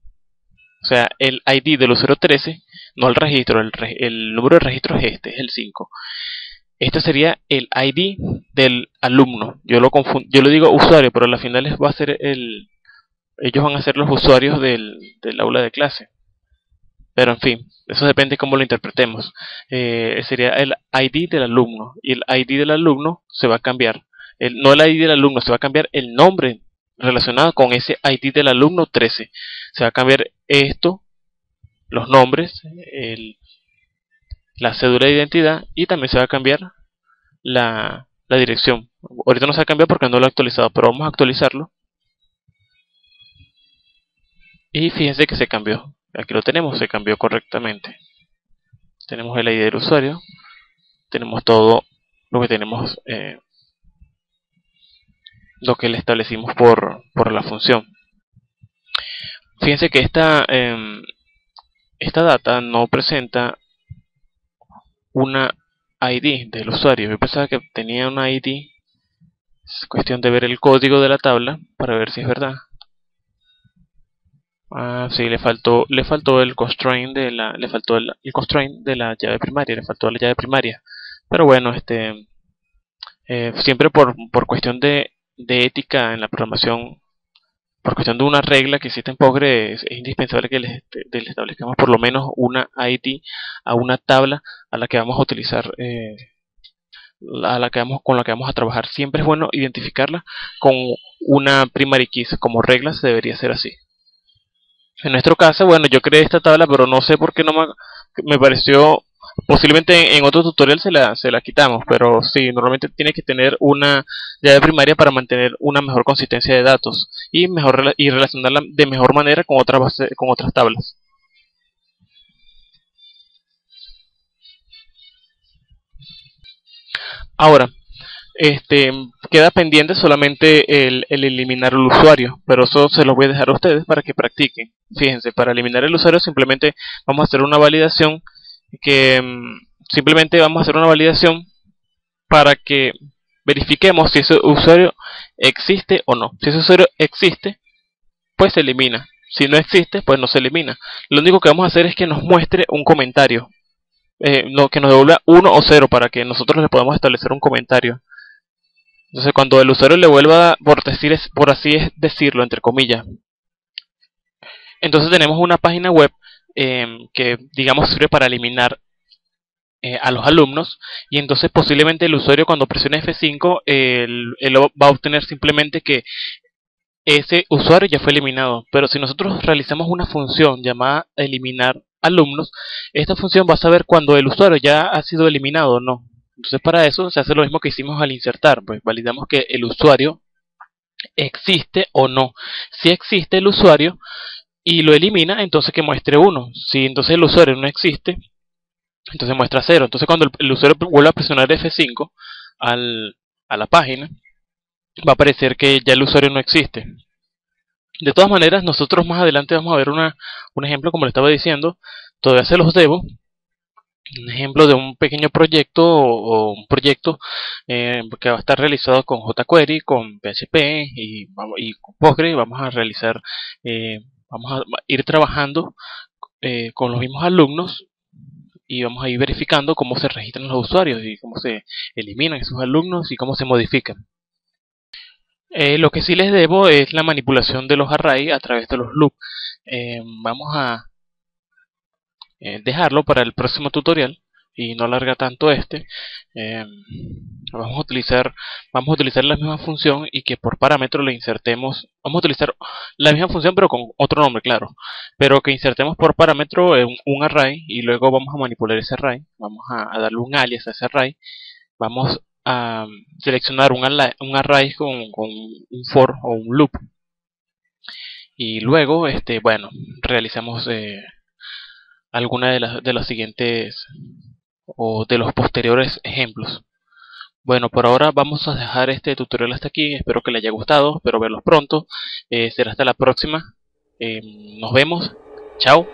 o sea, el ID del usuario 13, no el registro, el número de registro es este, es el 5. Este sería el ID del alumno. Yo lo digo usuario, pero al final va a ser ellos van a ser los usuarios del aula de clase. Pero en fin, eso depende de cómo lo interpretemos. Sería el ID del alumno. Y el ID del alumno se va a cambiar. No el ID del alumno, se va a cambiar el nombre relacionado con ese ID del alumno 13. Se va a cambiar esto, los nombres, la cédula de identidad, y también se va a cambiar la dirección. Ahorita no se va a cambiar porque no lo he actualizado, pero vamos a actualizarlo. Y fíjense que se cambió. Aquí lo tenemos, se cambió correctamente. Tenemos el ID del usuario. Tenemos todo lo que tenemos lo que le establecimos por la función. Fíjense que esta data no presenta una ID del usuario. Yo pensaba que tenía una ID. Es cuestión de ver el código de la tabla para ver si es verdad. Ah, sí, le faltó el constraint el constraint de la llave primaria, le faltó la llave primaria. Pero bueno, siempre por cuestión de ética en la programación, por cuestión de una regla que existe en Postgres, es indispensable que le establezcamos por lo menos una ID a una tabla a la que vamos a utilizar, con la que vamos a trabajar. Siempre es bueno identificarla con una primary key, como regla se debería ser así. En nuestro caso, bueno, yo creé esta tabla, pero no sé por qué me pareció, posiblemente en otro tutorial se la quitamos, pero sí, normalmente tiene que tener una llave primaria para mantener una mejor consistencia de datos y y relacionarla de mejor manera con con otras tablas. Ahora, queda pendiente solamente el eliminar el usuario, pero eso se los voy a dejar a ustedes para que practiquen. Fíjense, para eliminar el usuario simplemente vamos a hacer una validación simplemente vamos a hacer una validación para que verifiquemos si ese usuario existe o no. Si ese usuario existe, pues se elimina. Si no existe, pues no se elimina. Lo único que vamos a hacer es que nos muestre un comentario. Que nos devuelva 1 o 0 para que nosotros le podamos establecer un comentario. Entonces cuando el usuario le vuelva, por así decirlo, entre comillas, entonces tenemos una página web que digamos sirve para eliminar a los alumnos, y entonces posiblemente el usuario cuando presione F5 él va a obtener simplemente que ese usuario ya fue eliminado. Pero si nosotros realizamos una función llamada eliminar alumnos, esta función va a saber cuando el usuario ya ha sido eliminado o no. Entonces para eso se hace lo mismo que hicimos al insertar, pues validamos que el usuario existe o no. Si existe el usuario y lo elimina, entonces que muestre 1. Si entonces el usuario no existe, entonces muestra 0. Entonces cuando el usuario vuelve a presionar F5 a la página, va a aparecer que ya el usuario no existe. De todas maneras, nosotros más adelante vamos a ver un ejemplo, como le estaba diciendo, todavía se los debo, un ejemplo de un pequeño proyecto o un proyecto que va a estar realizado con jQuery, con PHP y con Postgres. Vamos a ir trabajando con los mismos alumnos y vamos a ir verificando cómo se registran los usuarios y cómo se eliminan esos alumnos y cómo se modifican. Lo que sí les debo es la manipulación de los arrays a través de los loops. Vamos a dejarlo para el próximo tutorial y no alarga tanto vamos a utilizar la misma función y que por parámetro le insertemos, vamos a utilizar la misma función pero con otro nombre, claro, pero que insertemos por parámetro un array y luego vamos a manipular ese array. Vamos a darle un alias a ese array. Vamos a seleccionar un array con un for o un loop y luego bueno, realizamos alguna de las siguientes o de los posteriores ejemplos. Bueno, por ahora vamos a dejar este tutorial hasta aquí. Espero que les haya gustado, espero verlos pronto. Será hasta la próxima. Nos vemos. Chao.